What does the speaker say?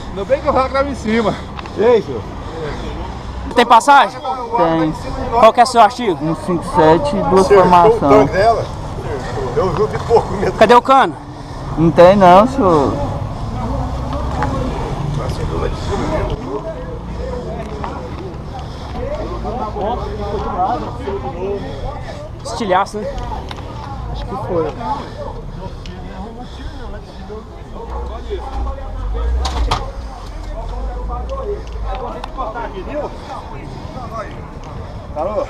Ainda bem que o raco tava em cima. E aí, senhor? Tem passagem? Tem. Qual que é seu artigo? 157 e duas Acertou o formações. tanque dela? Eu vi pouco mesmo. Cadê o cano? Não tem não, senhor. Estilhaço, né? Acho que foi. Alô?